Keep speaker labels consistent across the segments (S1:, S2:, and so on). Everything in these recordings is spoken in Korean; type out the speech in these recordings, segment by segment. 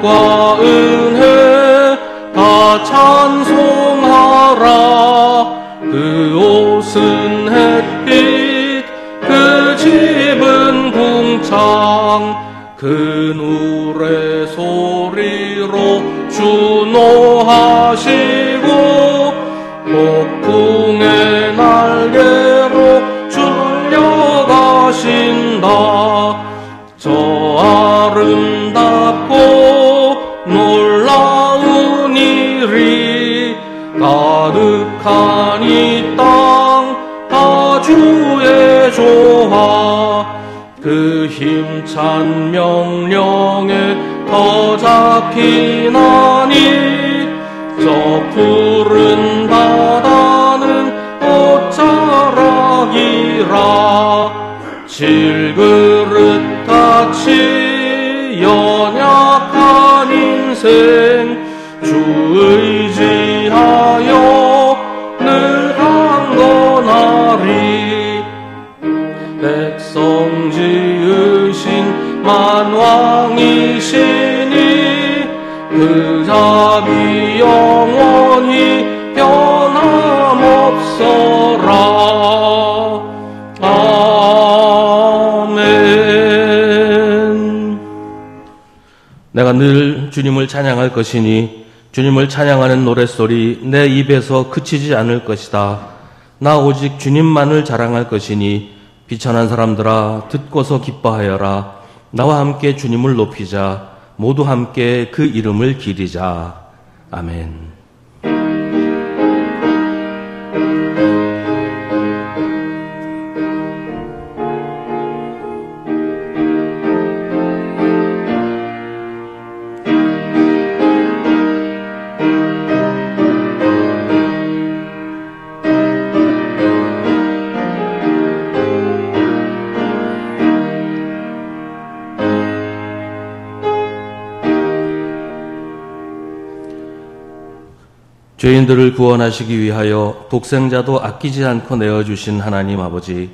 S1: 복과 은혜 다 찬송하라. 그 옷은 햇빛, 그 집은 궁창, 그 누레 소리로 주노하시고 폭풍의 날개로 줄려가신다. 저 아름답고 놀라운 일이 가득한 이 땅 다 주의 조화, 그 힘찬 명령에 더 잡히나니 저 푸른 바다는 옷자락이라. 질그릇같이 연약한 인생 주 의지하여 늘 강건하리. 백성 지으신 만왕이시니 그 자비 영원히 변함없어라. 아멘. 내가 늘 주님을 찬양할 것이니 주님을 찬양하는 노랫소리 내 입에서 그치지 않을 것이다. 나 오직 주님만을 자랑할 것이니 비천한 사람들아 듣고서 기뻐하여라. 나와 함께 주님을 높이자. 모두 함께 그 이름을 기리자. 아멘. 죄인들을 구원하시기 위하여 독생자도 아끼지 않고 내어주신 하나님 아버지,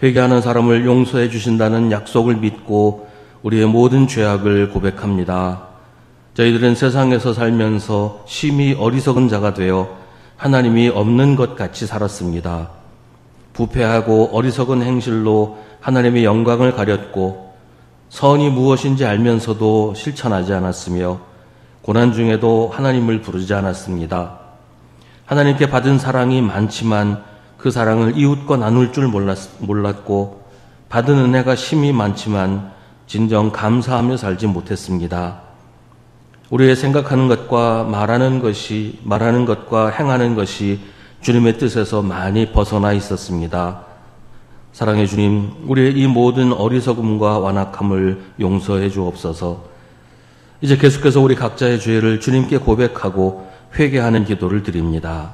S1: 회개하는 사람을 용서해 주신다는 약속을 믿고 우리의 모든 죄악을 고백합니다. 저희들은 세상에서 살면서 심히 어리석은 자가 되어 하나님이 없는 것 같이 살았습니다. 부패하고 어리석은 행실로 하나님의 영광을 가렸고 선이 무엇인지 알면서도 실천하지 않았으며 고난 중에도 하나님을 부르지 않았습니다. 하나님께 받은 사랑이 많지만 그 사랑을 이웃과 나눌 줄 몰랐고 받은 은혜가 심히 많지만 진정 감사하며 살지 못했습니다. 우리의 생각하는 것과 말하는 것과 행하는 것이 주님의 뜻에서 많이 벗어나 있었습니다. 사랑의 주님, 우리의 이 모든 어리석음과 완악함을 용서해 주옵소서. 이제 계속해서 우리 각자의 죄를 주님께 고백하고 회개하는 기도를 드립니다.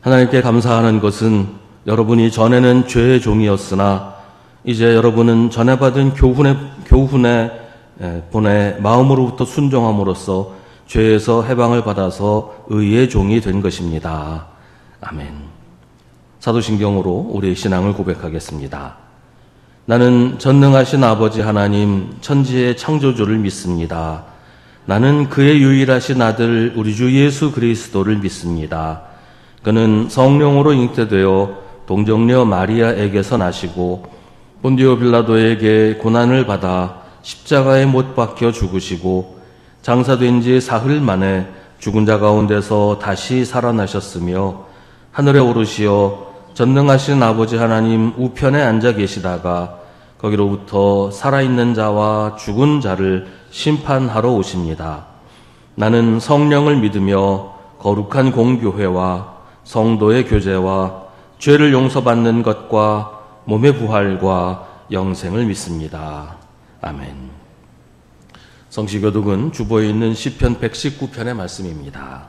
S1: 하나님께 감사하는 것은 여러분이 전에는 죄의 종이었으나 이제 여러분은 전에 받은 교훈에 본의 마음으로부터 순종함으로써 죄에서 해방을 받아서 의의 종이 된 것입니다. 아멘. 사도신경으로 우리의 신앙을 고백하겠습니다. 나는 전능하신 아버지 하나님 천지의 창조주를 믿습니다. 나는 그의 유일하신 아들 우리 주 예수 그리스도를 믿습니다. 그는 성령으로 잉태되어 동정녀 마리아에게서 나시고 본디오 빌라도에게 고난을 받아 십자가에 못 박혀 죽으시고 장사된 지 사흘 만에 죽은 자 가운데서 다시 살아나셨으며 하늘에 오르시어 전능하신 아버지 하나님 우편에 앉아 계시다가 거기로부터 살아있는 자와 죽은 자를 심판하러 오십니다. 나는 성령을 믿으며 거룩한 공교회와 성도의 교제와 죄를 용서받는 것과 몸의 부활과 영생을 믿습니다. 아멘. 성시교독은 주보에 있는 시편 119편의 말씀입니다.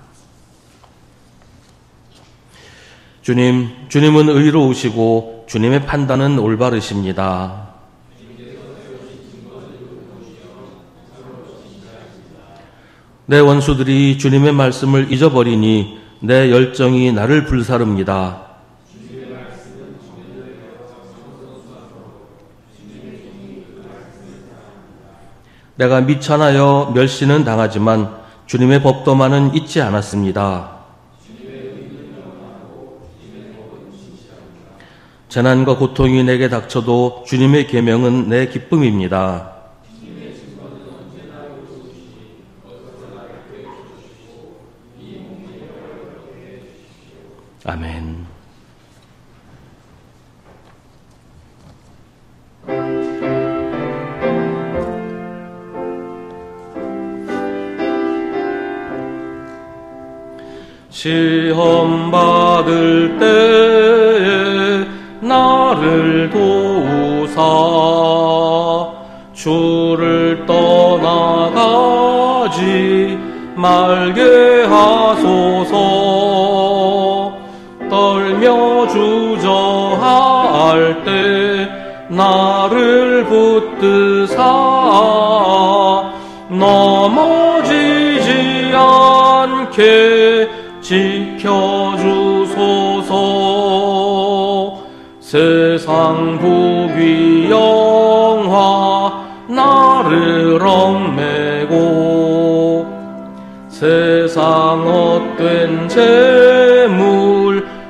S1: 주님은 의로우시고 주님의 판단은 올바르십니다. 내 원수들이 주님의 말씀을 잊어버리니 내 열정이 나를 불사릅니다. 내가 미천하여 멸시는 당하지만 주님의 법도만은 잊지 않았습니다. 재난과 고통이 내게 닥쳐도 주님의 계명은 내 기쁨입니다. 아멘. 시험 받을 때에 나를 도우사 주를 떠나가지 말게 하소서. 떨며 주저할 때 나를 붙드사 넘어지지 않게 지켜주소서. 세상 부귀 영화 나를 얽매고 세상 헛된 재물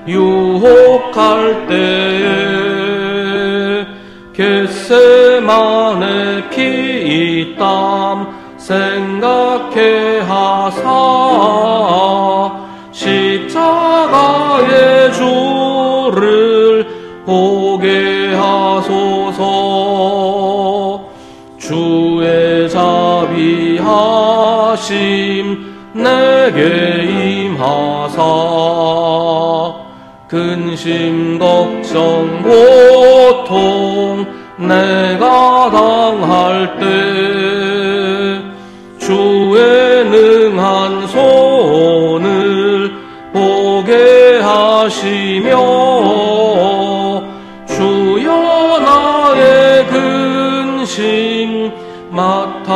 S1: 유혹할 때에 겟세마네 피땀 생각해 하사 십자가의 주를 보게 하소서. 주의 자비하심 내게 임하사 근심 걱정 고통 내가 당할 때 주의 능한 손을 보게 하시며 주여 나의 근심 맡아주소서.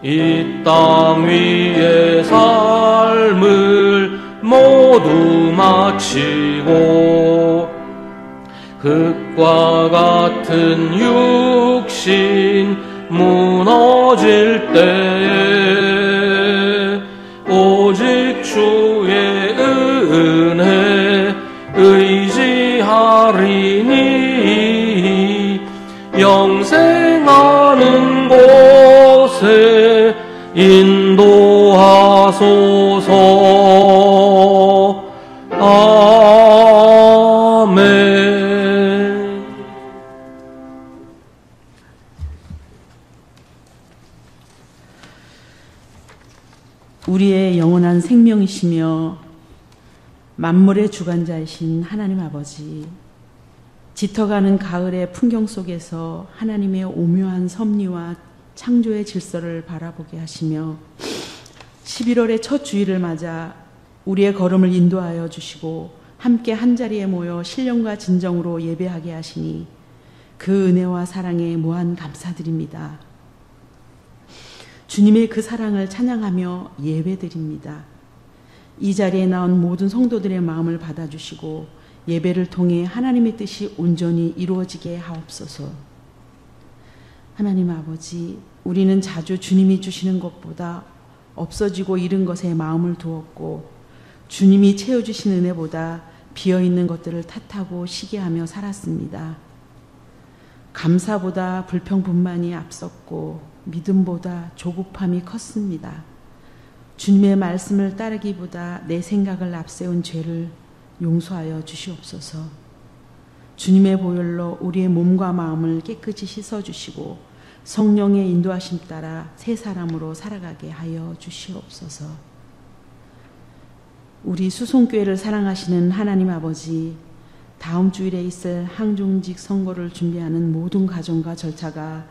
S1: 이 땅 위의 삶을 모두 마치고 흙과 같은 육신 무너질 때에 오직 주의 은혜 의지하리니 영생하는 곳에 인도하소서. 아멘.
S2: 우리의 영원한 생명이시며 만물의 주관자이신 하나님 아버지, 짙어가는 가을의 풍경 속에서 하나님의 오묘한 섭리와 창조의 질서를 바라보게 하시며 11월의 첫 주일을 맞아 우리의 걸음을 인도하여 주시고 함께 한자리에 모여 신령과 진정으로 예배하게 하시니 그 은혜와 사랑에 무한 감사드립니다. 주님의 그 사랑을 찬양하며 예배드립니다. 이 자리에 나온 모든 성도들의 마음을 받아주시고 예배를 통해 하나님의 뜻이 온전히 이루어지게 하옵소서. 하나님 아버지, 우리는 자주 주님이 주시는 것보다 없어지고 잃은 것에 마음을 두었고 주님이 채워주신 은혜보다 비어있는 것들을 탓하고 시기하며 살았습니다. 감사보다 불평분만이 앞섰고 믿음보다 조급함이 컸습니다. 주님의 말씀을 따르기보다 내 생각을 앞세운 죄를 용서하여 주시옵소서. 주님의 보혈로 우리의 몸과 마음을 깨끗이 씻어주시고 성령의 인도하심 따라 새 사람으로 살아가게 하여 주시옵소서. 우리 수송교회를 사랑하시는 하나님 아버지, 다음 주일에 있을 항종직 선거를 준비하는 모든 과정과 절차가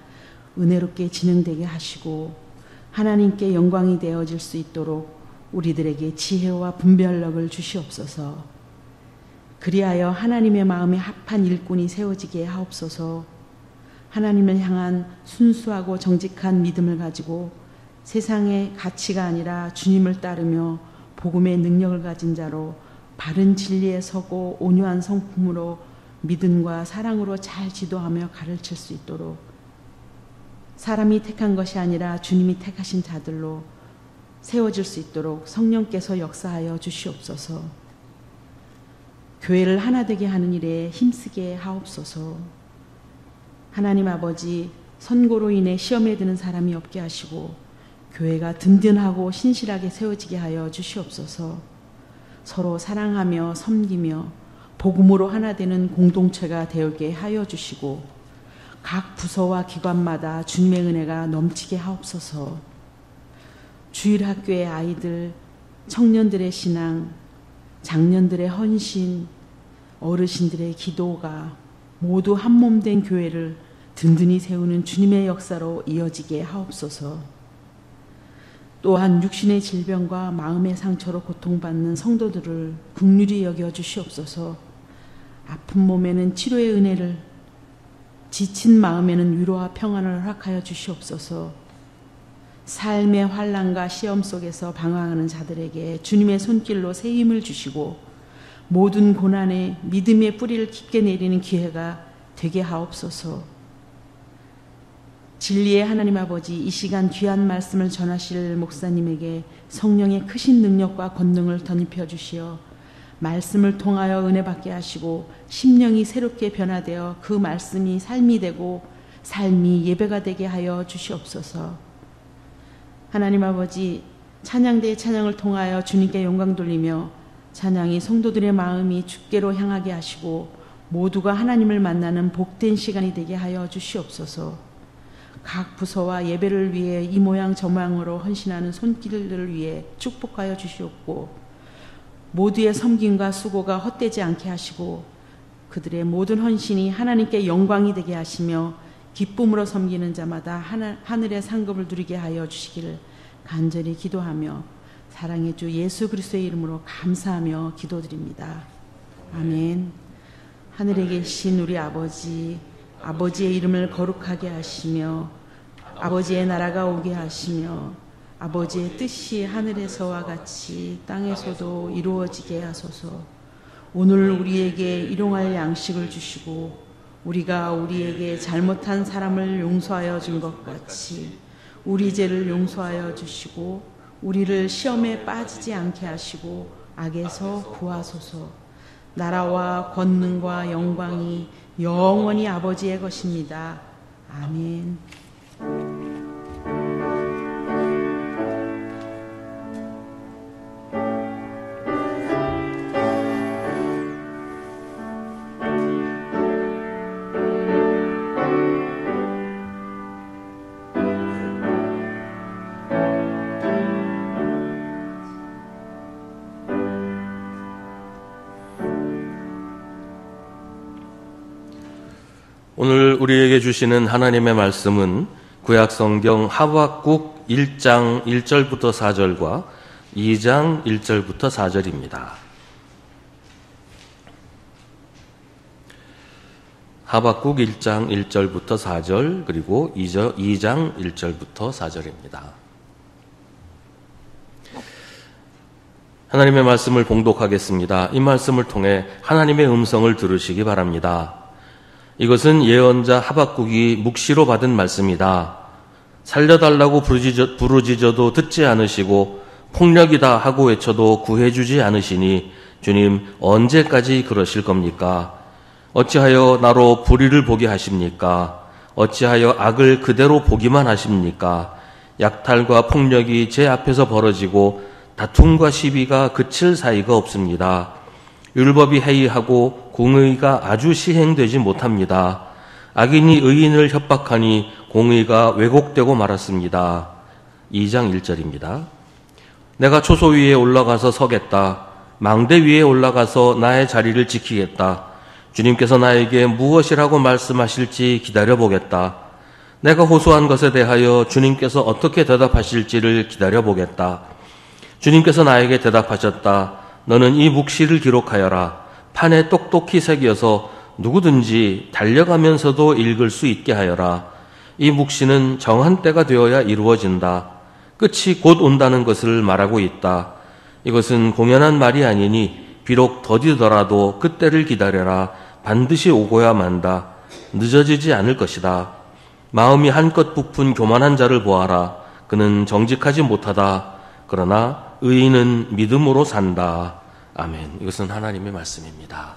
S2: 은혜롭게 진행되게 하시고 하나님께 영광이 되어질 수 있도록 우리들에게 지혜와 분별력을 주시옵소서. 그리하여 하나님의 마음에 합한 일꾼이 세워지게 하옵소서. 하나님을 향한 순수하고 정직한 믿음을 가지고 세상의 가치가 아니라 주님을 따르며 복음의 능력을 가진 자로 바른 진리에 서고 온유한 성품으로 믿음과 사랑으로 잘 지도하며 가르칠 수 있도록 사람이 택한 것이 아니라 주님이 택하신 자들로 세워질 수 있도록 성령께서 역사하여 주시옵소서. 교회를 하나 되게 하는 일에 힘쓰게 하옵소서. 하나님 아버지, 선고로 인해 시험에 드는 사람이 없게 하시고 교회가 든든하고 신실하게 세워지게 하여 주시옵소서. 서로 사랑하며 섬기며 복음으로 하나 되는 공동체가 되게 하여 주시고 각 부서와 기관마다 주님의 은혜가 넘치게 하옵소서. 주일학교의 아이들, 청년들의 신앙, 장년들의 헌신, 어르신들의 기도가 모두 한몸된 교회를 든든히 세우는 주님의 역사로 이어지게 하옵소서. 또한 육신의 질병과 마음의 상처로 고통받는 성도들을 긍휼히 여겨 주시옵소서. 아픈 몸에는 치료의 은혜를, 지친 마음에는 위로와 평안을 허락하여 주시옵소서. 삶의 환난과 시험 속에서 방황하는 자들에게 주님의 손길로 새 힘을 주시고 모든 고난에 믿음의 뿌리를 깊게 내리는 기회가 되게 하옵소서. 진리의 하나님 아버지, 이 시간 귀한 말씀을 전하실 목사님에게 성령의 크신 능력과 권능을 덧입혀 주시어 말씀을 통하여 은혜 받게 하시고 심령이 새롭게 변화되어 그 말씀이 삶이 되고 삶이 예배가 되게 하여 주시옵소서. 하나님 아버지, 찬양대의 찬양을 통하여 주님께 영광 돌리며 찬양이 성도들의 마음이 주께로 향하게 하시고 모두가 하나님을 만나는 복된 시간이 되게 하여 주시옵소서. 각 부서와 예배를 위해 이 모양 저 모양으로 헌신하는 손길들을 위해 축복하여 주시옵고 모두의 섬김과 수고가 헛되지 않게 하시고 그들의 모든 헌신이 하나님께 영광이 되게 하시며 기쁨으로 섬기는 자마다 하늘의 상급을 누리게 하여 주시기를 간절히 기도하며 사랑의 주 예수 그리스도의 이름으로 감사하며 기도드립니다. 아멘. 하늘에 계신 우리 아버지, 아버지의 이름을 거룩하게 하시며 아버지의 나라가 오게 하시며 아버지의 뜻이 하늘에서와 같이 땅에서도 이루어지게 하소서. 오늘 우리에게 일용할 양식을 주시고 우리가 우리에게 잘못한 사람을 용서하여 준 것 같이 우리 죄를 용서하여 주시고 우리를 시험에 빠지지 않게 하시고 악에서 구하소서. 나라와 권능과 영광이 영원히 아버지의 것입니다. 아멘.
S1: 오늘 우리에게 주시는 하나님의 말씀은 구약성경 하박국 1장 1절부터 4절과 2장 1절부터 4절입니다. 하박국 1장 1절부터 4절 그리고 2장 1절부터 4절입니다. 하나님의 말씀을 봉독하겠습니다. 이 말씀을 통해 하나님의 음성을 들으시기 바랍니다. 이것은 예언자 하박국이 묵시로 받은 말씀이다. 살려달라고 부르짖어도 듣지 않으시고 폭력이다 하고 외쳐도 구해주지 않으시니 주님 언제까지 그러실 겁니까? 어찌하여 나로 불의를 보게 하십니까? 어찌하여 악을 그대로 보기만 하십니까? 약탈과 폭력이 제 앞에서 벌어지고 다툼과 시비가 그칠 사이가 없습니다. 율법이 해이하고 공의가 아주 시행되지 못합니다. 악인이 의인을 협박하니 공의가 왜곡되고 말았습니다. 2장 1절입니다. 내가 초소 위에 올라가서 서겠다. 망대 위에 올라가서 나의 자리를 지키겠다. 주님께서 나에게 무엇이라고 말씀하실지 기다려보겠다. 내가 호소한 것에 대하여 주님께서 어떻게 대답하실지를 기다려보겠다. 주님께서 나에게 대답하셨다. 너는 이 묵시를 기록하여라. 판에 똑똑히 새겨서 누구든지 달려가면서도 읽을 수 있게 하여라. 이 묵시는 정한 때가 되어야 이루어진다. 끝이 곧 온다는 것을 말하고 있다. 이것은 공연한 말이 아니니 비록 더디더라도 그때를 기다려라. 반드시 오고야 만다. 늦어지지 않을 것이다. 마음이 한껏 부푼 교만한 자를 보아라. 그는 정직하지 못하다. 그러나 의인은 믿음으로 산다. 아멘. 이것은 하나님의 말씀입니다.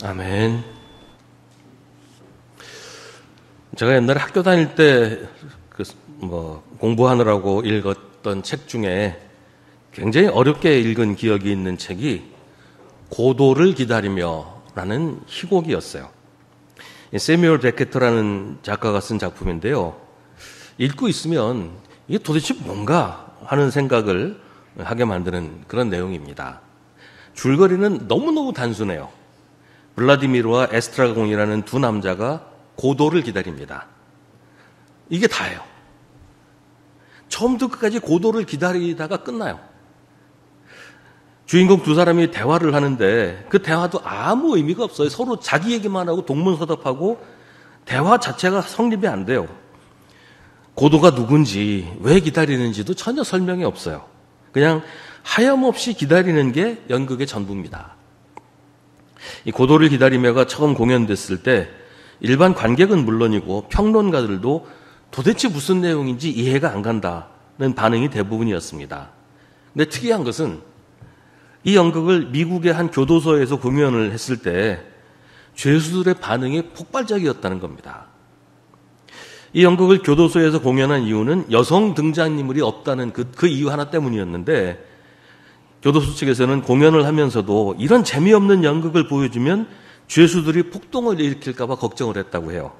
S1: 아멘. 제가 옛날에 학교 다닐 때 공부하느라고 읽었던 책 중에 굉장히 어렵게 읽은 기억이 있는 책이 고도를 기다리며라는 희곡이었어요. 세뮤얼 베케트라는 작가가 쓴 작품인데요. 읽고 있으면 이게 도대체 뭔가 하는 생각을 하게 만드는 그런 내용입니다. 줄거리는 너무너무 단순해요. 블라디미르와 에스트라곤이라는 두 남자가 고도를 기다립니다. 이게 다예요. 처음부터 끝까지 고도를 기다리다가 끝나요. 주인공 두 사람이 대화를 하는데 그 대화도 아무 의미가 없어요. 서로 자기 얘기만 하고 동문서답하고 대화 자체가 성립이 안 돼요. 고도가 누군지 왜 기다리는지도 전혀 설명이 없어요. 그냥 하염없이 기다리는 게 연극의 전부입니다. 이 고도를 기다리며가 처음 공연됐을 때 일반 관객은 물론이고 평론가들도 도대체 무슨 내용인지 이해가 안 간다는 반응이 대부분이었습니다. 근데 특이한 것은 이 연극을 미국의 한 교도소에서 공연을 했을 때 죄수들의 반응이 폭발적이었다는 겁니다. 이 연극을 교도소에서 공연한 이유는 여성 등장인물이 없다는 그 이유 하나 때문이었는데 교도소 측에서는 공연을 하면서도 이런 재미없는 연극을 보여주면 죄수들이 폭동을 일으킬까 봐 걱정을 했다고 해요.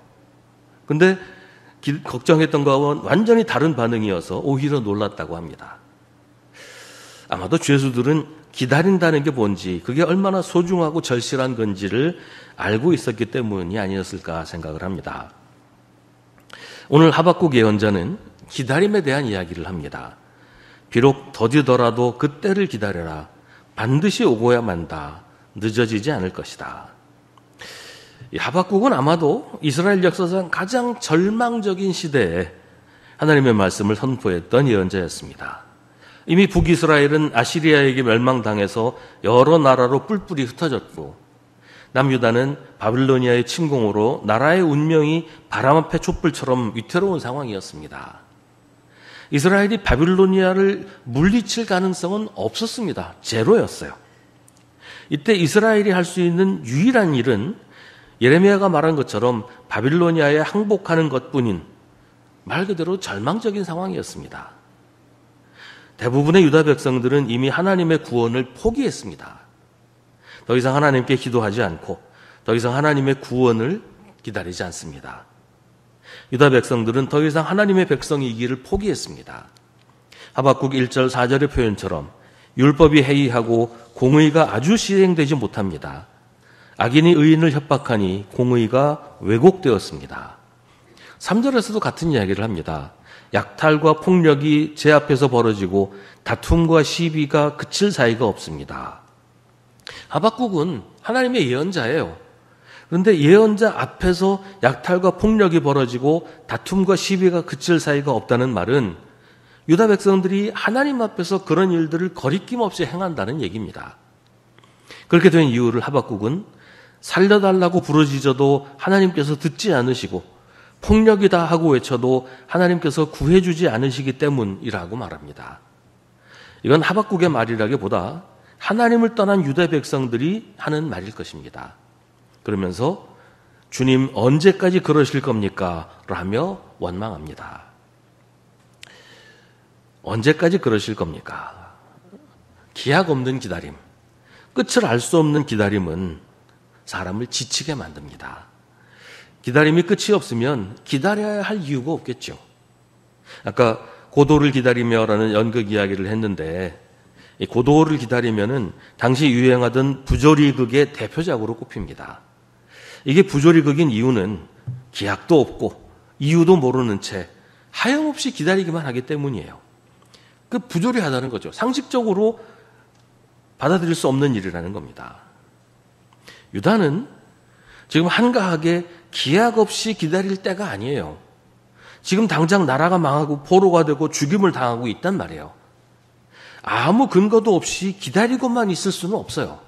S1: 근데 걱정했던 거와는 완전히 다른 반응이어서 오히려 놀랐다고 합니다. 아마도 죄수들은 기다린다는 게 뭔지, 그게 얼마나 소중하고 절실한 건지를 알고 있었기 때문이 아니었을까 생각을 합니다. 오늘 하박국 예언자는 기다림에 대한 이야기를 합니다. 비록 더디더라도 그때를 기다려라. 반드시 오고야 만다. 늦어지지 않을 것이다. 이 하박국은 아마도 이스라엘 역사상 가장 절망적인 시대에 하나님의 말씀을 선포했던 예언자였습니다. 이미 북이스라엘은 아시리아에게 멸망당해서 여러 나라로 뿔뿔이 흩어졌고 남유다는 바빌로니아의 침공으로 나라의 운명이 바람 앞에 촛불처럼 위태로운 상황이었습니다. 이스라엘이 바빌로니아를 물리칠 가능성은 없었습니다. 제로였어요. 이때 이스라엘이 할 수 있는 유일한 일은 예레미야가 말한 것처럼 바빌로니아에 항복하는 것뿐인 말 그대로 절망적인 상황이었습니다. 대부분의 유다 백성들은 이미 하나님의 구원을 포기했습니다. 더 이상 하나님께 기도하지 않고 더 이상 하나님의 구원을 기다리지 않습니다. 유다 백성들은 더 이상 하나님의 백성이기를 포기했습니다. 하박국 1절 4절의 표현처럼 율법이 해이하고 공의가 아주 실행되지 못합니다. 악인이 의인을 협박하니 공의가 왜곡되었습니다. 3절에서도 같은 이야기를 합니다. 약탈과 폭력이 제 앞에서 벌어지고 다툼과 시비가 그칠 사이가 없습니다. 하박국은 하나님의 예언자예요. 그런데 예언자 앞에서 약탈과 폭력이 벌어지고 다툼과 시비가 그칠 사이가 없다는 말은 유다 백성들이 하나님 앞에서 그런 일들을 거리낌 없이 행한다는 얘기입니다. 그렇게 된 이유를 하박국은 살려달라고 부르짖어도 하나님께서 듣지 않으시고 폭력이다 하고 외쳐도 하나님께서 구해주지 않으시기 때문이라고 말합니다. 이건 하박국의 말이라기보다 하나님을 떠난 유다 백성들이 하는 말일 것입니다. 그러면서 주님 언제까지 그러실 겁니까? 라며 원망합니다. 언제까지 그러실 겁니까? 기약 없는 기다림, 끝을 알 수 없는 기다림은 사람을 지치게 만듭니다. 기다림이 끝이 없으면 기다려야 할 이유가 없겠죠. 아까 고도를 기다리며라는 연극 이야기를 했는데 이 고도를 기다리면은 당시 유행하던 부조리극의 대표작으로 꼽힙니다. 이게 부조리극인 이유는 기약도 없고 이유도 모르는 채 하염없이 기다리기만 하기 때문이에요. 그 부조리하다는 거죠. 상식적으로 받아들일 수 없는 일이라는 겁니다. 유다는 지금 한가하게 기약 없이 기다릴 때가 아니에요. 지금 당장 나라가 망하고 포로가 되고 죽임을 당하고 있단 말이에요. 아무 근거도 없이 기다리고만 있을 수는 없어요.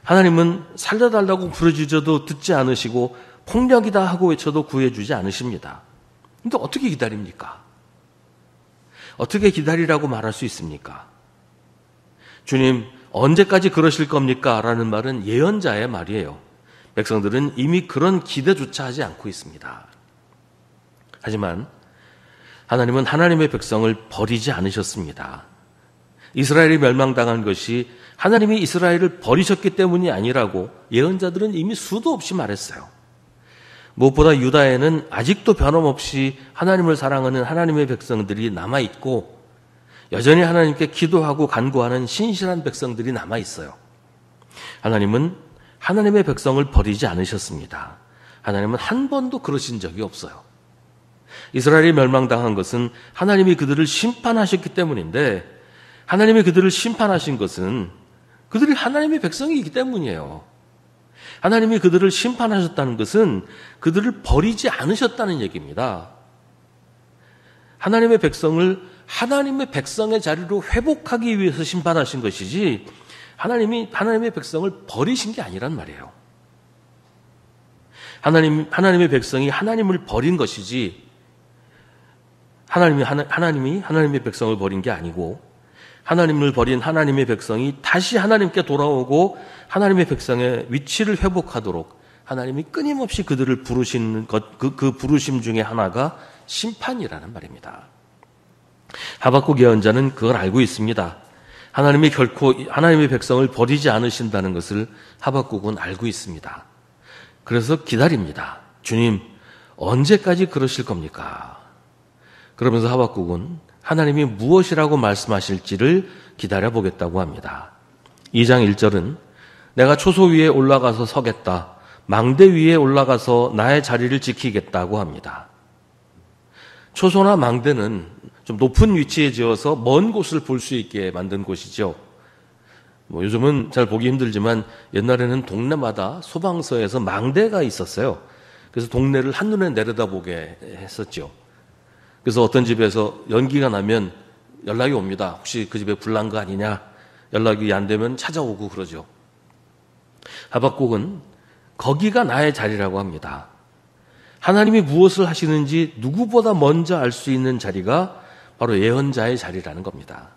S1: 하나님은 살려달라고 부르짖어도 듣지 않으시고 폭력이다 하고 외쳐도 구해주지 않으십니다. 근데 어떻게 기다립니까? 어떻게 기다리라고 말할 수 있습니까? 주님, 언제까지 그러실 겁니까? 라는 말은 예언자의 말이에요. 백성들은 이미 그런 기대조차 하지 않고 있습니다. 하지만 하나님은 하나님의 백성을 버리지 않으셨습니다. 이스라엘이 멸망당한 것이 하나님이 이스라엘을 버리셨기 때문이 아니라고 예언자들은 이미 수도 없이 말했어요. 무엇보다 유다에는 아직도 변함없이 하나님을 사랑하는 하나님의 백성들이 남아있고 여전히 하나님께 기도하고 간구하는 신실한 백성들이 남아있어요. 하나님은 하나님의 백성을 버리지 않으셨습니다. 하나님은 한 번도 그러신 적이 없어요. 이스라엘이 멸망당한 것은 하나님이 그들을 심판하셨기 때문인데, 하나님이 그들을 심판하신 것은 그들이 하나님의 백성이기 때문이에요. 하나님이 그들을 심판하셨다는 것은 그들을 버리지 않으셨다는 얘기입니다. 하나님의 백성을 하나님의 백성의 자리로 회복하기 위해서 심판하신 것이지, 하나님의 백성을 버리신 게 아니란 말이에요. 하나님의 백성이 하나님을 버린 것이지, 하나님이 하나님의 백성을 버린 게 아니고, 하나님을 버린 하나님의 백성이 다시 하나님께 돌아오고 하나님의 백성의 위치를 회복하도록 하나님이 끊임없이 그들을 부르시는 것, 그 부르심 중에 하나가 심판이라는 말입니다. 하박국 예언자는 그걸 알고 있습니다. 하나님이 결코 하나님의 백성을 버리지 않으신다는 것을 하박국은 알고 있습니다. 그래서 기다립니다. 주님, 언제까지 그러실 겁니까? 그러면서 하박국은 하나님이 무엇이라고 말씀하실지를 기다려보겠다고 합니다. 2장 1절은 내가 초소 위에 올라가서 서겠다. 망대 위에 올라가서 나의 자리를 지키겠다고 합니다. 초소나 망대는 좀 높은 위치에 지어서 먼 곳을 볼 수 있게 만든 곳이죠. 요즘은 잘 보기 힘들지만 옛날에는 동네마다 소방서에서 망대가 있었어요. 그래서 동네를 한눈에 내려다보게 했었죠. 그래서 어떤 집에서 연기가 나면 연락이 옵니다. 혹시 그 집에 불난 거 아니냐? 연락이 안 되면 찾아오고 그러죠. 하박국은 거기가 나의 자리라고 합니다. 하나님이 무엇을 하시는지 누구보다 먼저 알 수 있는 자리가 바로 예언자의 자리라는 겁니다.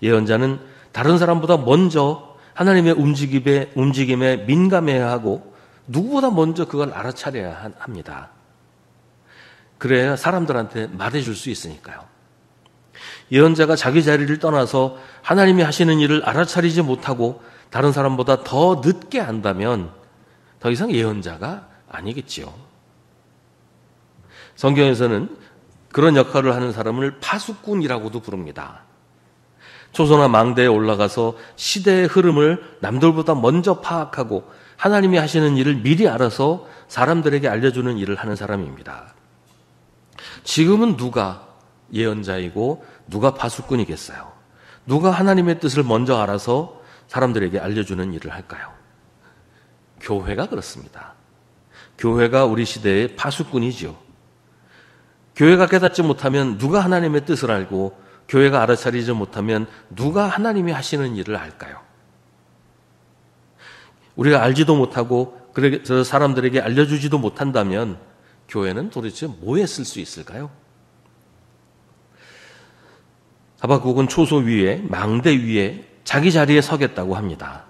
S1: 예언자는 다른 사람보다 먼저 하나님의 움직임에 민감해야 하고 누구보다 먼저 그걸 알아차려야 합니다. 그래야 사람들한테 말해줄 수 있으니까요. 예언자가 자기 자리를 떠나서 하나님이 하시는 일을 알아차리지 못하고 다른 사람보다 더 늦게 안다면 더 이상 예언자가 아니겠지요. 성경에서는 그런 역할을 하는 사람을 파수꾼이라고도 부릅니다. 초소나 망대에 올라가서 시대의 흐름을 남들보다 먼저 파악하고 하나님이 하시는 일을 미리 알아서 사람들에게 알려주는 일을 하는 사람입니다. 지금은 누가 예언자이고 누가 파수꾼이겠어요? 누가 하나님의 뜻을 먼저 알아서 사람들에게 알려주는 일을 할까요? 교회가 그렇습니다. 교회가 우리 시대의 파수꾼이죠. 교회가 깨닫지 못하면 누가 하나님의 뜻을 알고 교회가 알아차리지 못하면 누가 하나님이 하시는 일을 알까요? 우리가 알지도 못하고 그래서 사람들에게 알려주지도 못한다면 교회는 도대체 뭐에 쓸 수 있을까요? 하박국은 초소 위에 망대 위에 자기 자리에 서겠다고 합니다.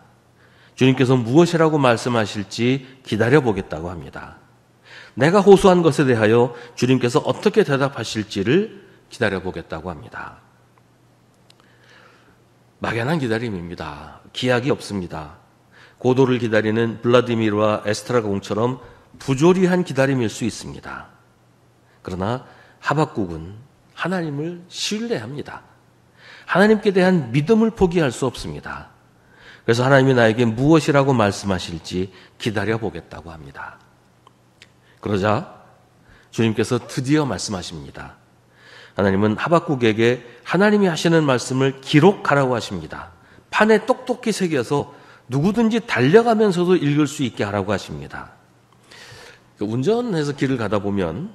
S1: 주님께서 무엇이라고 말씀하실지 기다려보겠다고 합니다. 내가 호소한 것에 대하여 주님께서 어떻게 대답하실지를 기다려보겠다고 합니다. 막연한 기다림입니다. 기약이 없습니다. 고도를 기다리는 블라디미르와 에스트라가 공처럼 부조리한 기다림일 수 있습니다. 그러나 하박국은 하나님을 신뢰합니다. 하나님께 대한 믿음을 포기할 수 없습니다. 그래서 하나님이 나에게 무엇이라고 말씀하실지 기다려보겠다고 합니다. 그러자 주님께서 드디어 말씀하십니다. 하나님은 하박국에게 하나님이 하시는 말씀을 기록하라고 하십니다. 판에 똑똑히 새겨서 누구든지 달려가면서도 읽을 수 있게 하라고 하십니다. 운전해서 길을 가다 보면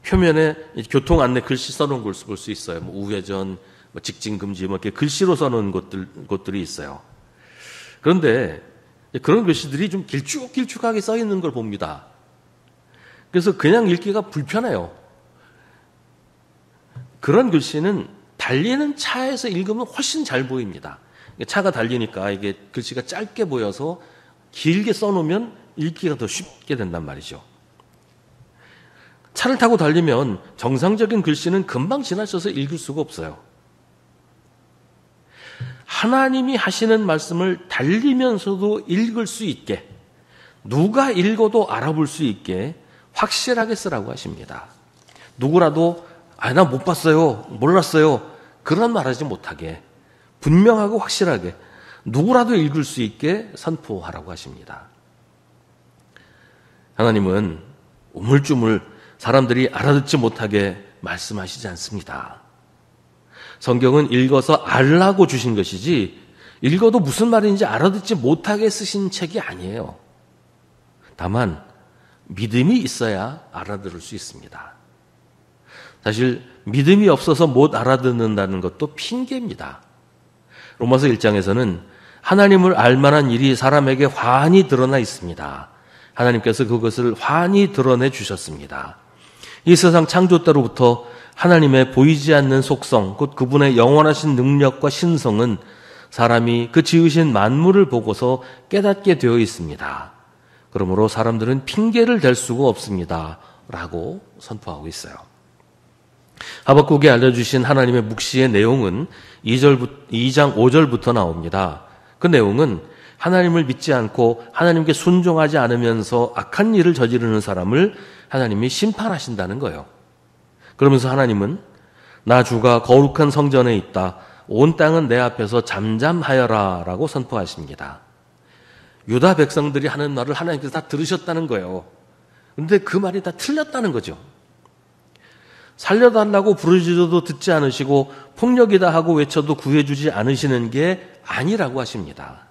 S1: 표면에 교통 안내 글씨 써놓은 걸 볼 수 있어요. 우회전, 직진 금지, 이렇게 글씨로 써놓은 곳들이 있어요. 그런데 그런 글씨들이 좀 길쭉길쭉하게 써 있는 걸 봅니다. 그래서 그냥 읽기가 불편해요. 그런 글씨는 달리는 차에서 읽으면 훨씬 잘 보입니다. 차가 달리니까 이게 글씨가 짧게 보여서 길게 써놓으면 읽기가 더 쉽게 된단 말이죠. 차를 타고 달리면 정상적인 글씨는 금방 지나쳐서 읽을 수가 없어요. 하나님이 하시는 말씀을 달리면서도 읽을 수 있게, 누가 읽어도 알아볼 수 있게 확실하게 쓰라고 하십니다. 누구라도 나 못 봤어요, 몰랐어요, 그런 말하지 못하게 분명하고 확실하게 누구라도 읽을 수 있게 선포하라고 하십니다. 하나님은 우물쭈물 사람들이 알아듣지 못하게 말씀하시지 않습니다. 성경은 읽어서 알라고 주신 것이지 읽어도 무슨 말인지 알아듣지 못하게 쓰신 책이 아니에요. 다만 믿음이 있어야 알아들을 수 있습니다. 사실 믿음이 없어서 못 알아듣는다는 것도 핑계입니다. 로마서 1장에서는 하나님을 알만한 일이 사람에게 환히 드러나 있습니다. 하나님께서 그것을 환히 드러내 주셨습니다. 이 세상 창조 때로부터 하나님의 보이지 않는 속성, 곧 그분의 영원하신 능력과 신성은 사람이 그 지으신 만물을 보고서 깨닫게 되어 있습니다. 그러므로 사람들은 핑계를 댈 수가 없습니다. 라고 선포하고 있어요. 하박국에 알려주신 하나님의 묵시의 내용은 2장 5절부터 나옵니다. 그 내용은 하나님을 믿지 않고 하나님께 순종하지 않으면서 악한 일을 저지르는 사람을 하나님이 심판하신다는 거예요. 그러면서 하나님은 나 주가 거룩한 성전에 있다. 온 땅은 내 앞에서 잠잠하여라 라고 선포하십니다. 유다 백성들이 하는 말을 하나님께서 다 들으셨다는 거예요. 그런데 그 말이 다 틀렸다는 거죠. 살려달라고 부르짖어도 듣지 않으시고 폭력이다 하고 외쳐도 구해주지 않으시는 게 아니라고 하십니다.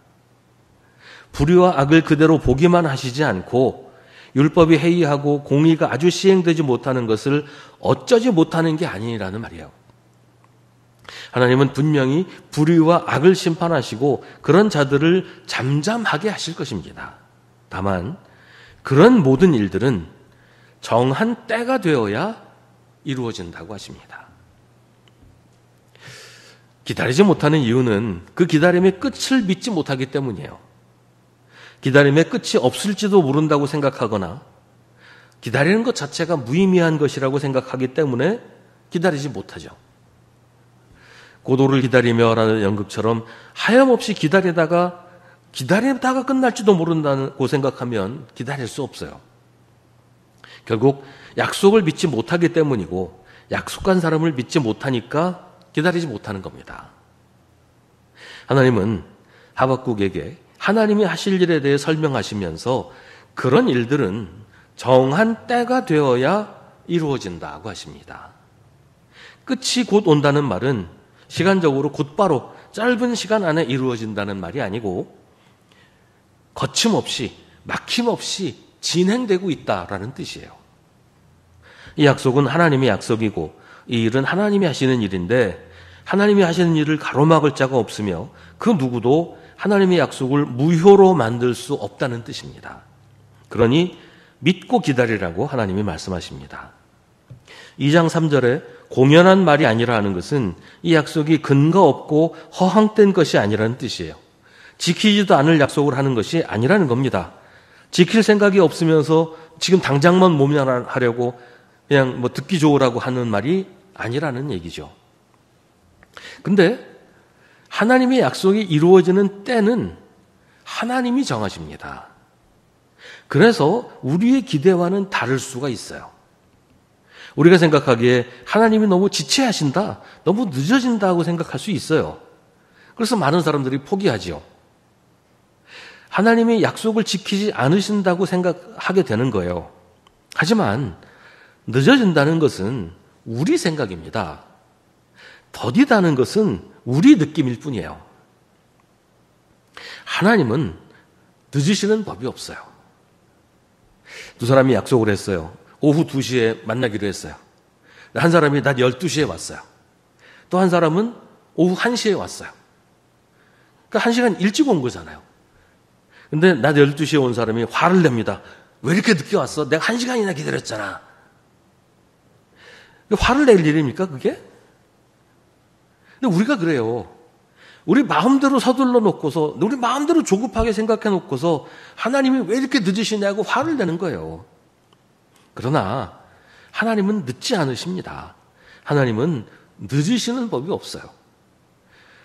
S1: 불의와 악을 그대로 보기만 하시지 않고 율법이 해이하고 공의가 아주 시행되지 못하는 것을 어쩌지 못하는 게 아니라는 말이에요. 하나님은 분명히 불의와 악을 심판하시고 그런 자들을 잠잠하게 하실 것입니다. 다만 그런 모든 일들은 정한 때가 되어야 이루어진다고 하십니다. 기다리지 못하는 이유는 그 기다림의 끝을 믿지 못하기 때문이에요. 기다림의 끝이 없을지도 모른다고 생각하거나 기다리는 것 자체가 무의미한 것이라고 생각하기 때문에 기다리지 못하죠. 고도를 기다리며라는 연극처럼 하염없이 기다리다가 끝날지도 모른다고 생각하면 기다릴 수 없어요. 결국 약속을 믿지 못하기 때문이고 약속한 사람을 믿지 못하니까 기다리지 못하는 겁니다. 하나님은 하박국에게 하나님이 하실 일에 대해 설명하시면서 그런 일들은 정한 때가 되어야 이루어진다고 하십니다. 끝이 곧 온다는 말은 시간적으로 곧바로 짧은 시간 안에 이루어진다는 말이 아니고 거침없이 막힘없이 진행되고 있다라는 뜻이에요. 이 약속은 하나님의 약속이고 이 일은 하나님이 하시는 일인데 하나님이 하시는 일을 가로막을 자가 없으며 그 누구도 하나님의 약속을 무효로 만들 수 없다는 뜻입니다. 그러니 믿고 기다리라고 하나님이 말씀하십니다. 2장 3절에 공연한 말이 아니라 하는 것은 이 약속이 근거 없고 허황된 것이 아니라는 뜻이에요. 지키지도 않을 약속을 하는 것이 아니라는 겁니다. 지킬 생각이 없으면서 지금 당장만 모면하려고 그냥 듣기 좋으라고 하는 말이 아니라는 얘기죠. 근데 하나님의 약속이 이루어지는 때는 하나님이 정하십니다. 그래서 우리의 기대와는 다를 수가 있어요. 우리가 생각하기에 하나님이 너무 지체하신다, 너무 늦어진다고 생각할 수 있어요. 그래서 많은 사람들이 포기하지요. 하나님이 약속을 지키지 않으신다고 생각하게 되는 거예요. 하지만 늦어진다는 것은 우리 생각입니다. 더디다는 것은 우리 느낌일 뿐이에요. 하나님은 늦으시는 법이 없어요. 두 사람이 약속을 했어요. 오후 2시에 만나기로 했어요. 한 사람이 낮 12시에 왔어요. 또 한 사람은 오후 1시에 왔어요. 그러니까 1시간 일찍 온 거잖아요. 근데 낮 12시에 온 사람이 화를 냅니다. 왜 이렇게 늦게 왔어? 내가 1시간이나 기다렸잖아. 화를 낼 일입니까, 그게? 근데 우리가 그래요. 우리 마음대로 서둘러 놓고서, 우리 마음대로 조급하게 생각해 놓고서 하나님이 왜 이렇게 늦으시냐고 화를 내는 거예요. 그러나 하나님은 늦지 않으십니다. 하나님은 늦으시는 법이 없어요.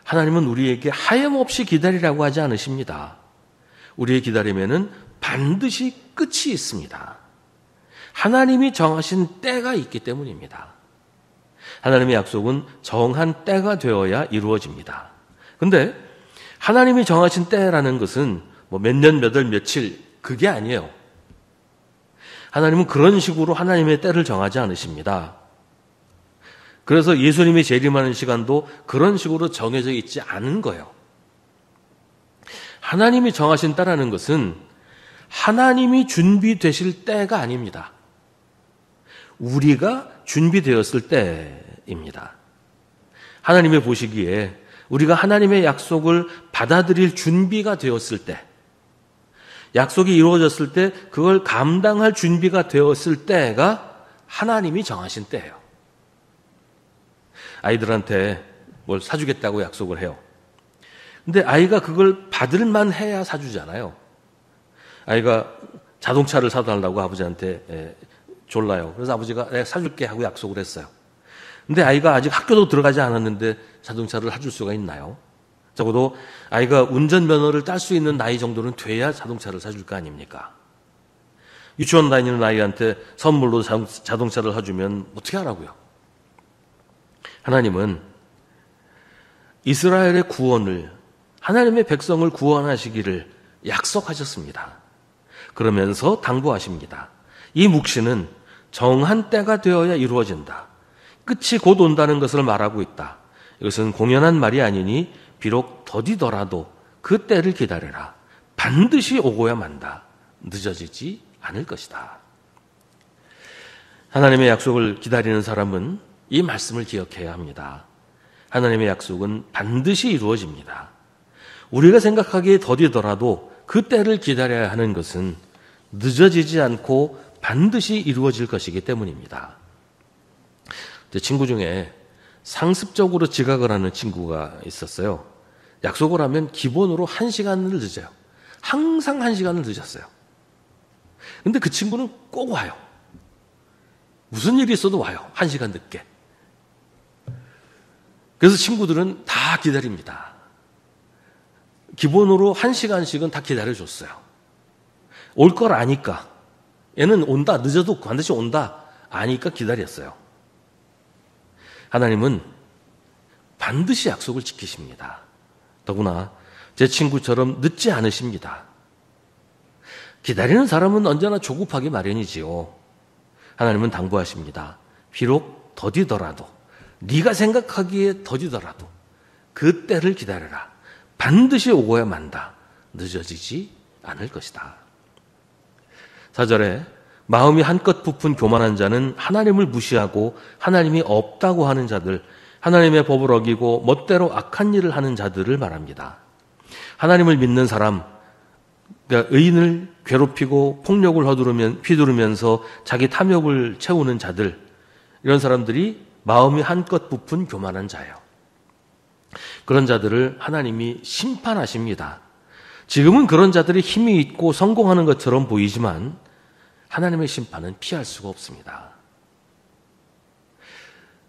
S1: 하나님은 우리에게 하염없이 기다리라고 하지 않으십니다. 우리의 기다림에는 반드시 끝이 있습니다. 하나님이 정하신 때가 있기 때문입니다. 하나님의 약속은 정한 때가 되어야 이루어집니다. 근데 하나님이 정하신 때라는 것은 몇 년, 몇 월, 며칠 그게 아니에요. 하나님은 그런 식으로 하나님의 때를 정하지 않으십니다. 그래서 예수님이 재림하는 시간도 그런 식으로 정해져 있지 않은 거예요. 하나님이 정하신 때라는 것은 하나님이 준비되실 때가 아닙니다. 우리가 준비되었을 때입니다. 하나님이 보시기에 우리가 하나님의 약속을 받아들일 준비가 되었을 때, 약속이 이루어졌을 때 그걸 감당할 준비가 되었을 때가 하나님이 정하신 때예요. 아이들한테 뭘 사주겠다고 약속을 해요. 근데 아이가 그걸 받을만 해야 사주잖아요. 아이가 자동차를 사달라고 아버지한테 졸라요. 그래서 아버지가 내가 사줄게 하고 약속을 했어요. 근데 아이가 아직 학교도 들어가지 않았는데 자동차를 사줄 수가 있나요? 적어도 아이가 운전면허를 딸 수 있는 나이 정도는 돼야 자동차를 사줄 거 아닙니까? 유치원 다니는 아이한테 선물로 자동차를 사주면 어떻게 하라고요? 하나님은 이스라엘의 구원을, 하나님의 백성을 구원하시기를 약속하셨습니다. 그러면서 당부하십니다. 이 묵시는 정한 때가 되어야 이루어진다. 끝이 곧 온다는 것을 말하고 있다. 이것은 공연한 말이 아니니 비록 더디더라도 그 때를 기다려라. 반드시 오고야 만다. 늦어지지 않을 것이다. 하나님의 약속을 기다리는 사람은 이 말씀을 기억해야 합니다. 하나님의 약속은 반드시 이루어집니다. 우리가 생각하기에 더디더라도 그 때를 기다려야 하는 것은 늦어지지 않고 반드시 이루어질 것이기 때문입니다. 제 친구 중에 상습적으로 지각을 하는 친구가 있었어요. 약속을 하면 기본으로 1시간을 늦어요. 항상 1시간을 늦었어요. 근데 그 친구는 꼭 와요. 무슨 일이 있어도 와요. 1시간 늦게. 그래서 친구들은 다 기다립니다. 기본으로 1시간씩은 다 기다려줬어요. 올 걸 아니까. 얘는 온다. 늦어도 반드시 온다. 아니까 기다렸어요. 하나님은 반드시 약속을 지키십니다. 더구나 제 친구처럼 늦지 않으십니다. 기다리는 사람은 언제나 조급하기 마련이지요. 하나님은 당부하십니다. 비록 더디더라도, 네가 생각하기에 더디더라도 그 때를 기다려라. 반드시 오고야 만다. 늦어지지 않을 것이다. 4절에 마음이 한껏 부푼 교만한 자는 하나님을 무시하고 하나님이 없다고 하는 자들, 하나님의 법을 어기고 멋대로 악한 일을 하는 자들을 말합니다. 하나님을 믿는 사람, 그러니까 의인을 괴롭히고 폭력을 휘두르면서 자기 탐욕을 채우는 자들, 이런 사람들이 마음이 한껏 부푼 교만한 자예요. 그런 자들을 하나님이 심판하십니다. 지금은 그런 자들이 힘이 있고 성공하는 것처럼 보이지만 하나님의 심판은 피할 수가 없습니다.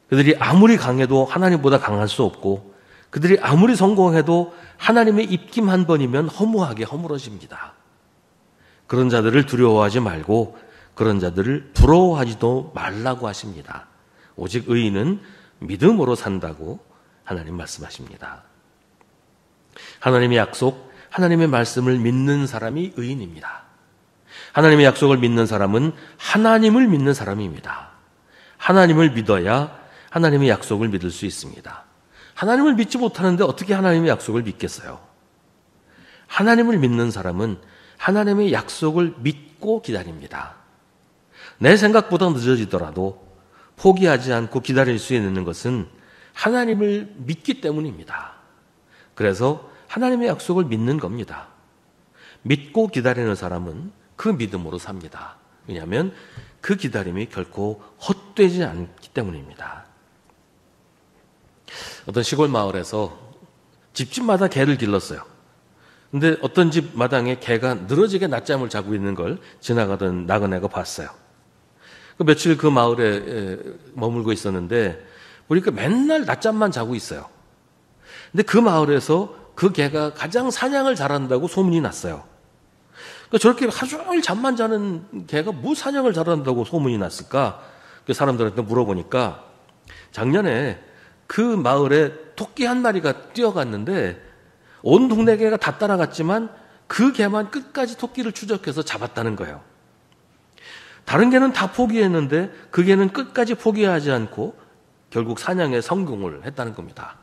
S1: 그들이 아무리 강해도 하나님보다 강할 수 없고, 그들이 아무리 성공해도 하나님의 입김 한 번이면 허무하게 허물어집니다. 그런 자들을 두려워하지 말고 그런 자들을 부러워하지도 말라고 하십니다. 오직 의인은 믿음으로 산다고 하나님 말씀하십니다. 하나님의 약속, 하나님의 말씀을 믿는 사람이 의인입니다. 하나님의 약속을 믿는 사람은 하나님을 믿는 사람입니다. 하나님을 믿어야 하나님의 약속을 믿을 수 있습니다. 하나님을 믿지 못하는데 어떻게 하나님의 약속을 믿겠어요? 하나님을 믿는 사람은 하나님의 약속을 믿고 기다립니다. 내 생각보다 늦어지더라도 포기하지 않고 기다릴 수 있는 것은 하나님을 믿기 때문입니다. 그래서 하나님의 약속을 믿는 겁니다. 믿고 기다리는 사람은 그 믿음으로 삽니다. 왜냐하면 그 기다림이 결코 헛되지 않기 때문입니다. 어떤 시골 마을에서 집집마다 개를 길렀어요. 근데 어떤 집 마당에 개가 늘어지게 낮잠을 자고 있는 걸 지나가던 나그네가 봤어요. 며칠 그 마을에 머물고 있었는데 보니까 맨날 낮잠만 자고 있어요. 근데 그 마을에서 그 개가 가장 사냥을 잘한다고 소문이 났어요. 그러니까 저렇게 하루 종일 잠만 자는 개가 뭐 사냥을 잘한다고 소문이 났을까? 그 사람들한테 물어보니까 작년에 그 마을에 토끼 한 마리가 뛰어갔는데 온 동네 개가 다 따라갔지만 그 개만 끝까지 토끼를 추적해서 잡았다는 거예요. 다른 개는 다 포기했는데 그 개는 끝까지 포기하지 않고 결국 사냥에 성공을 했다는 겁니다.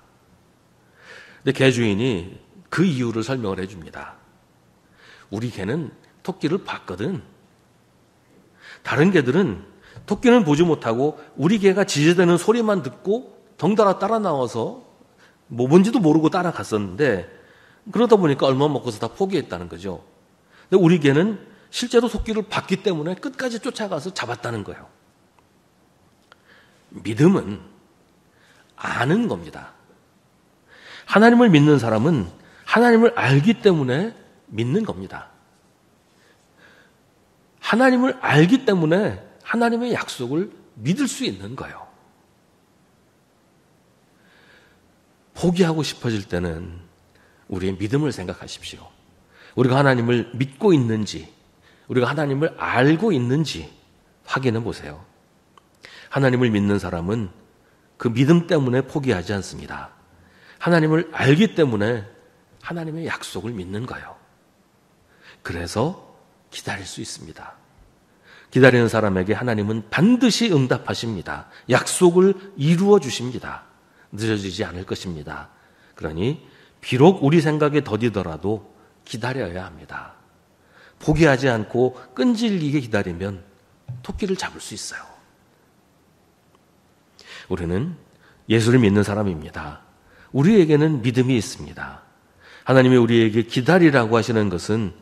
S1: 근데 개 주인이 그 이유를 설명을 해줍니다. 우리 개는 토끼를 봤거든. 다른 개들은 토끼는 보지 못하고 우리 개가 지저대는 소리만 듣고 덩달아 따라 나와서 뭔지도 모르고 따라갔었는데 그러다 보니까 얼마 먹고서 다 포기했다는 거죠. 근데 우리 개는 실제로 토끼를 봤기 때문에 끝까지 쫓아가서 잡았다는 거예요. 믿음은 아는 겁니다. 하나님을 믿는 사람은 하나님을 알기 때문에 믿는 겁니다. 하나님을 알기 때문에 하나님의 약속을 믿을 수 있는 거예요. 포기하고 싶어질 때는 우리의 믿음을 생각하십시오. 우리가 하나님을 믿고 있는지, 우리가 하나님을 알고 있는지 확인해 보세요. 하나님을 믿는 사람은 그 믿음 때문에 포기하지 않습니다. 하나님을 알기 때문에 하나님의 약속을 믿는 거예요. 그래서 기다릴 수 있습니다. 기다리는 사람에게 하나님은 반드시 응답하십니다. 약속을 이루어 주십니다. 늦어지지 않을 것입니다. 그러니 비록 우리 생각에 더디더라도 기다려야 합니다. 포기하지 않고 끈질기게 기다리면 토끼를 잡을 수 있어요. 우리는 예수를 믿는 사람입니다. 우리에게는 믿음이 있습니다. 하나님이 우리에게 기다리라고 하시는 것은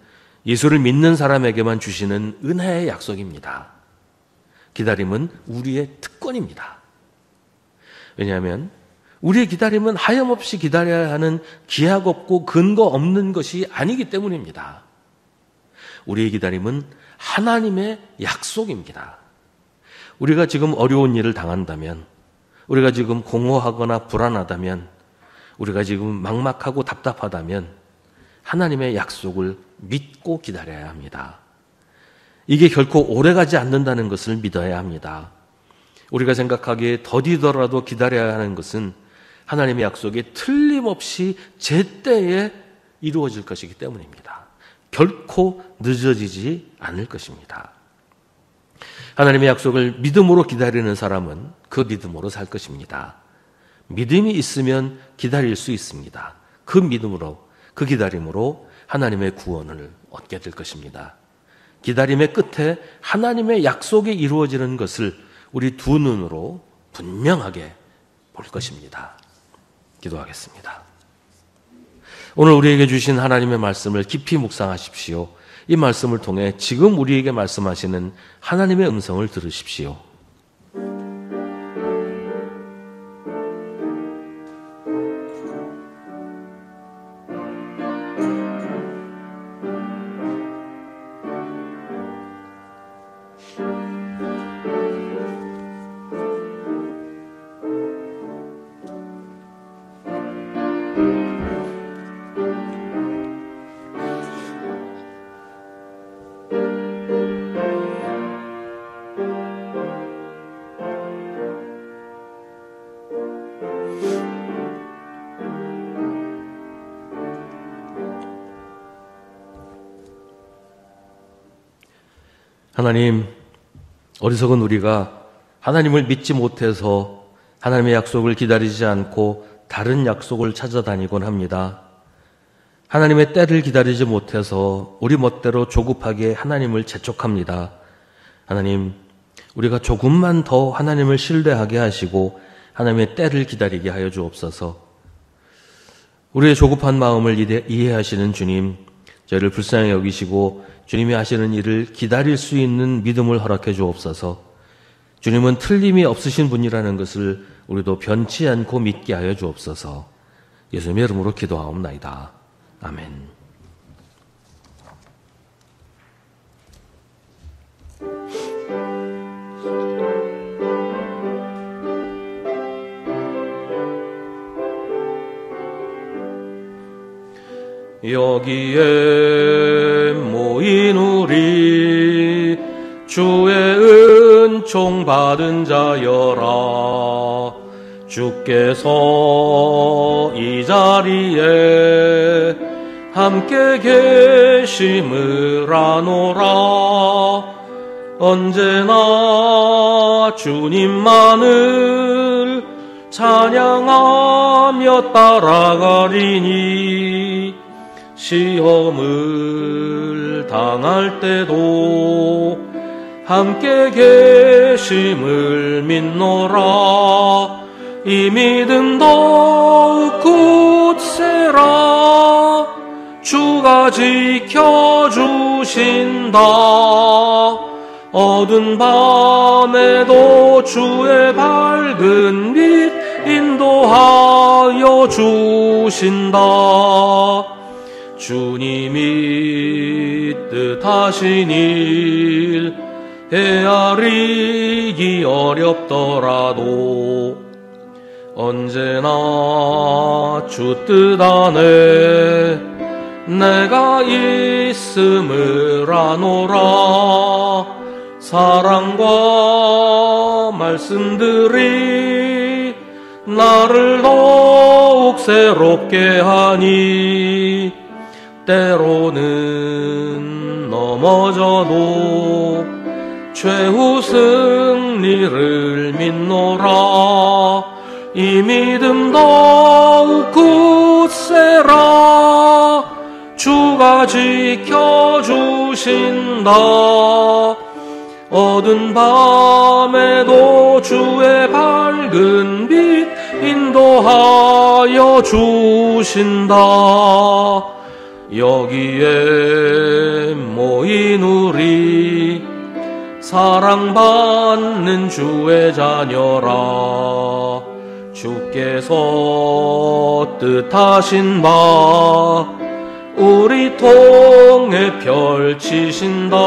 S1: 예수를 믿는 사람에게만 주시는 은혜의 약속입니다. 기다림은 우리의 특권입니다. 왜냐하면 우리의 기다림은 하염없이 기다려야 하는 기약 없고 근거 없는 것이 아니기 때문입니다. 우리의 기다림은 하나님의 약속입니다. 우리가 지금 어려운 일을 당한다면, 우리가 지금 공허하거나 불안하다면, 우리가 지금 막막하고 답답하다면 하나님의 약속을 믿고 기다려야 합니다. 이게 결코 오래가지 않는다는 것을 믿어야 합니다. 우리가 생각하기에 더디더라도 기다려야 하는 것은 하나님의 약속이 틀림없이 제때에 이루어질 것이기 때문입니다. 결코 늦어지지 않을 것입니다. 하나님의 약속을 믿음으로 기다리는 사람은 그 믿음으로 살 것입니다. 믿음이 있으면 기다릴 수 있습니다. 그 믿음으로, 그 기다림으로 하나님의 구원을 얻게 될 것입니다. 기다림의 끝에 하나님의 약속이 이루어지는 것을 우리 두 눈으로 분명하게 볼 것입니다. 기도하겠습니다. 오늘 우리에게 주신 하나님의 말씀을 깊이 묵상하십시오. 이 말씀을 통해 지금 우리에게 말씀하시는 하나님의 음성을 들으십시오. 하나님, 어리석은 우리가 하나님을 믿지 못해서 하나님의 약속을 기다리지 않고 다른 약속을 찾아다니곤 합니다. 하나님의 때를 기다리지 못해서 우리 멋대로 조급하게 하나님을 재촉합니다. 하나님, 우리가 조금만 더 하나님을 신뢰하게 하시고 하나님의 때를 기다리게 하여 주옵소서. 우리의 조급한 마음을 이해하시는 주님, 저희를 불쌍히 여기시고 주님이 하시는 일을 기다릴 수 있는 믿음을 허락해 주옵소서. 주님은 틀림이 없으신 분이라는 것을 우리도 변치 않고 믿게 하여 주옵소서. 예수님의 이름으로 기도하옵나이다. 아멘. 여기에 모인 우리 주의 은총 받은 자여라. 주께서 이 자리에 함께 계심을 아노라. 언제나 주님만을 찬양하며 따라가리니 시험을 당할 때도 함께 계심을 믿노라. 이 믿음 더욱 굳세라. 주가 지켜주신다. 어두운 밤에도 주의 밝은 빛 인도하여 주신다. 주님이 뜻하신 일 헤아리기 어렵더라도 언제나 주 뜻 안에 내가 있음을 아노라. 사랑과 말씀들이 나를 더욱 새롭게 하니 때로는 넘어져도 최후 승리를 믿노라. 이 믿음 더욱 굳세라. 주가 지켜주신다. 어두운 밤에도 주의 밝은 빛 인도하여 주신다. 여기에 모인 우리 사랑받는 주의 자녀라. 주께서 뜻하신 바 우리 통해 펼치신다.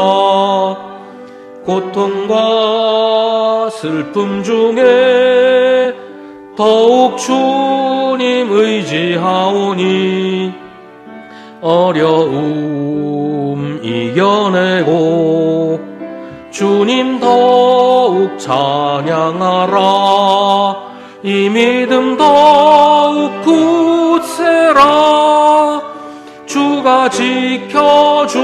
S1: 고통과 슬픔 중에 더욱 주님 의지하오니 어려움 이겨내고 주님 더욱 찬양하라. 이 믿음 더욱 굳세라. 주가 지켜주신다.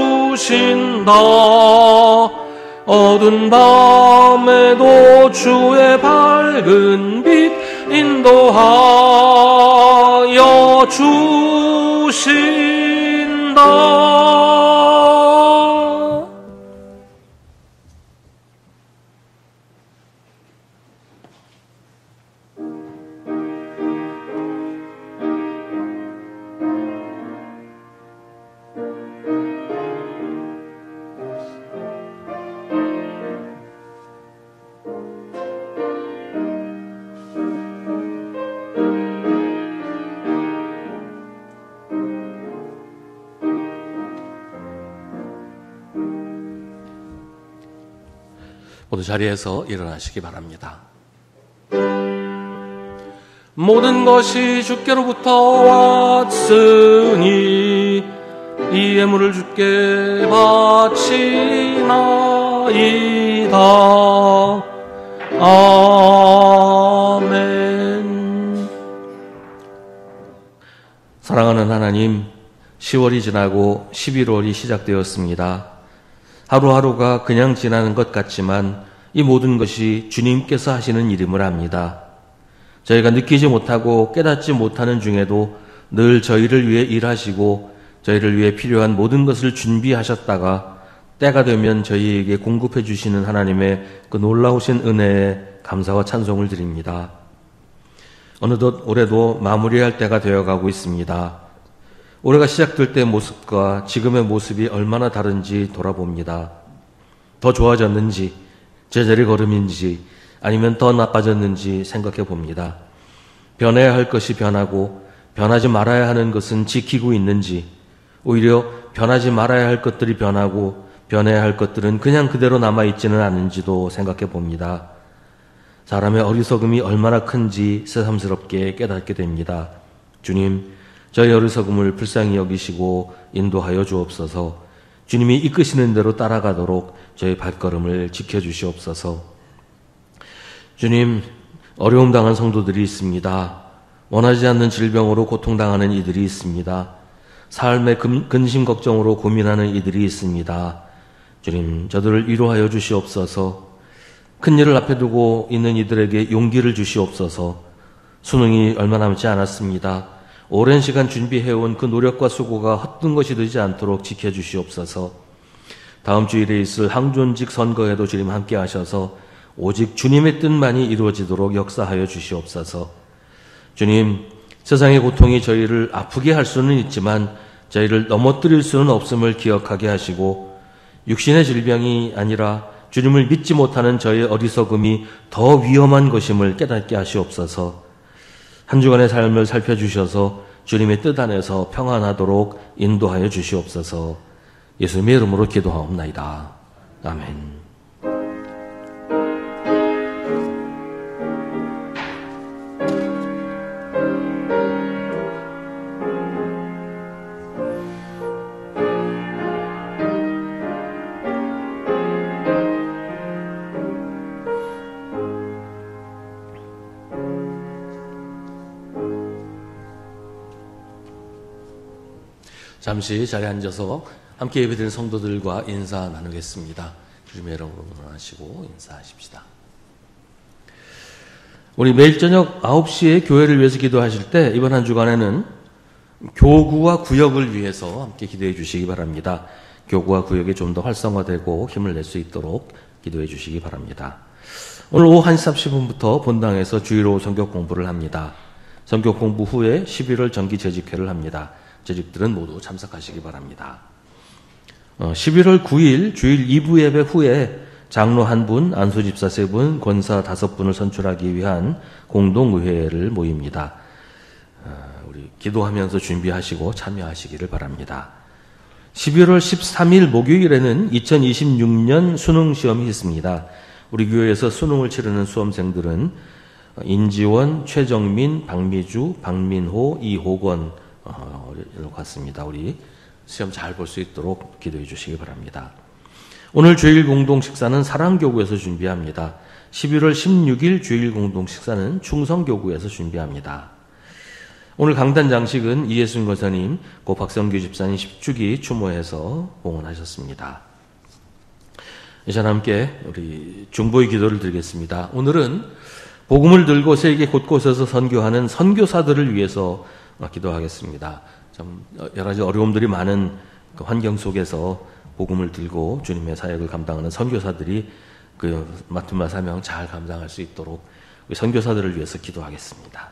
S1: 어두운 밤에도 주의 밝은 빛 인도하여 주신다. 모두 자리에서 일어나시기 바랍니다. 모든 것이 주께로부터 왔으니 이 예물을 주께 바치나이다. 아멘. 사랑하는 하나님, 10월이 지나고 11월이 시작되었습니다. 하루하루가 그냥 지나는 것 같지만 이 모든 것이 주님께서 하시는 일임을 압니다. 저희가 느끼지 못하고 깨닫지 못하는 중에도 늘 저희를 위해 일하시고 저희를 위해 필요한 모든 것을 준비하셨다가 때가 되면 저희에게 공급해 주시는 하나님의 그 놀라우신 은혜에 감사와 찬송을 드립니다. 어느덧 올해도 마무리할 때가 되어가고 있습니다. 올해가 시작될 때의 모습과 지금의 모습이 얼마나 다른지 돌아봅니다. 더 좋아졌는지, 제자리 걸음인지, 아니면 더 나빠졌는지 생각해 봅니다. 변해야 할 것이 변하고 변하지 말아야 하는 것은 지키고 있는지, 오히려 변하지 말아야 할 것들이 변하고 변해야 할 것들은 그냥 그대로 남아있지는 않은지도 생각해 봅니다. 사람의 어리석음이 얼마나 큰지 새삼스럽게 깨닫게 됩니다. 주님, 저희 어리석음을 불쌍히 여기시고 인도하여 주옵소서. 주님이 이끄시는 대로 따라가도록 저희 발걸음을 지켜주시옵소서. 주님, 어려움 당한 성도들이 있습니다. 원하지 않는 질병으로 고통당하는 이들이 있습니다. 삶의 근심 걱정으로 고민하는 이들이 있습니다. 주님, 저들을 위로하여 주시옵소서. 큰 일을 앞에 두고 있는 이들에게 용기를 주시옵소서. 수능이 얼마 남지 않았습니다. 오랜 시간 준비해온 그 노력과 수고가 헛된 것이 되지 않도록 지켜주시옵소서. 다음 주일에 있을 항존직 선거에도 주님 함께 하셔서 오직 주님의 뜻만이 이루어지도록 역사하여 주시옵소서. 주님, 세상의 고통이 저희를 아프게 할 수는 있지만 저희를 넘어뜨릴 수는 없음을 기억하게 하시고, 육신의 질병이 아니라 주님을 믿지 못하는 저희의 어리석음이 더 위험한 것임을 깨닫게 하시옵소서. 한 주간의 삶을 살펴주셔서 주님의 뜻 안에서 평안하도록 인도하여 주시옵소서. 예수님의 이름으로 기도하옵나이다. 아멘. 잠시 자리에 앉아서 함께 예배드리는 성도들과 인사 나누겠습니다. 주님의 이름으로 문안하시고 인사하십시다. 우리 매일 저녁 9시에 교회를 위해서 기도하실 때 이번 한 주간에는 교구와 구역을 위해서 함께 기도해 주시기 바랍니다. 교구와 구역이 좀 더 활성화되고 힘을 낼 수 있도록 기도해 주시기 바랍니다. 오늘 오후 1시 30분부터 본당에서 주일오후 성경 공부를 합니다. 성경 공부 후에 11월 정기 재직회를 합니다. 재직들은 모두 참석하시기 바랍니다. 11월 9일 주일 2부 예배 후에 장로 1분, 안수집사 3분, 권사 5분을 선출하기 위한 공동의회를 모입니다. 우리 기도하면서 준비하시고 참여하시기를 바랍니다. 11월 13일 목요일에는 2026년 수능시험이 있습니다. 우리 교회에서 수능을 치르는 수험생들은 인지원, 최정민, 박미주, 박민호, 이호건 이렇게 같습니다. 우리 시험 잘 볼 수 있도록 기도해 주시기 바랍니다. 오늘 주일 공동 식사는 사랑교구에서 준비합니다. 11월 16일 주일 공동 식사는 충성교구에서 준비합니다. 오늘 강단 장식은 이예순 권사님, 고 박성규 집사님 10주기 추모해서 봉헌하셨습니다. 이제 함께 우리 중보의 기도를 드리겠습니다. 오늘은 복음을 들고 세계 곳곳에서 선교하는 선교사들을 위해서 기도하겠습니다. 좀 여러 가지 어려움들이 많은 그 환경 속에서 복음을 들고 주님의 사역을 감당하는 선교사들이 그 맡은 바 사명 잘 감당할 수 있도록 우리 선교사들을 위해서 기도하겠습니다.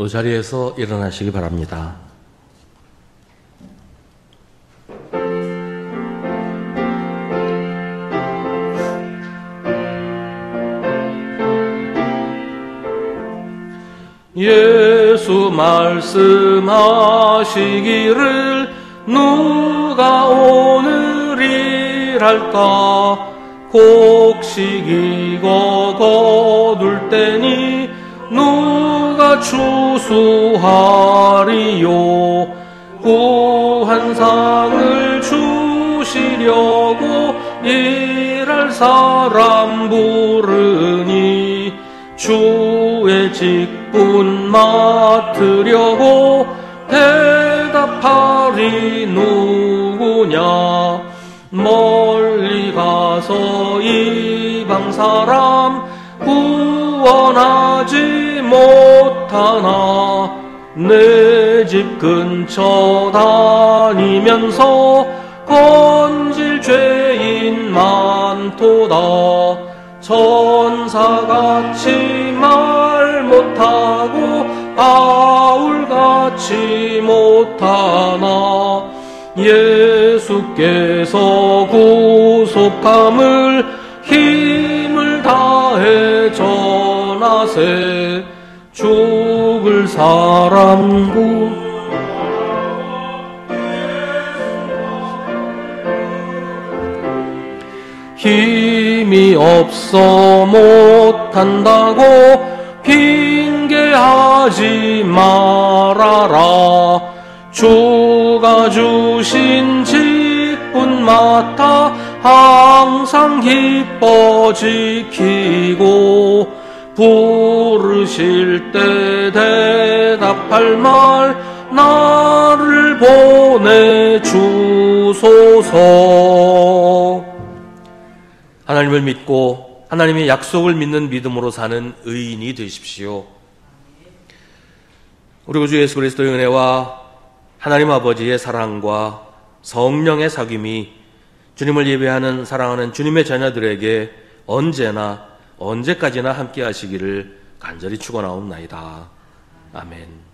S1: 그 자리에서 일어나시기 바랍니다. 예수 말씀하시기를 누가 오늘이랄까 곡식이고 거둘 때니 누가 추수하리요. 구한 상을 주시려고 일할 사람 부르니 주의 직분 맡으려고 대답하리 누구냐. 멀리 가서 이방 사람 구원하지 못하나 내 집 근처 다니면서 건질 죄인 많도다. 천사같이 말 못하고 아울같이 못하나 예수께서 구속함을 힘을 다해 전하세 죽을 사람 힘이 없어 못한다고 핑계하지 말아라. 주가 주신 직분 맡아 항상 기뻐 지키고 부르실 때 대답할 말 나를 보내주소서. 하나님을 믿고 하나님의 약속을 믿는 믿음으로 사는 의인이 되십시오. 우리 구주 예수 그리스도의 은혜와 하나님 아버지의 사랑과 성령의 사귐이 주님을 예배하는 사랑하는 주님의 자녀들에게 언제나 언제까지나 함께 하시기를 간절히 축원하옵나이다. 아멘.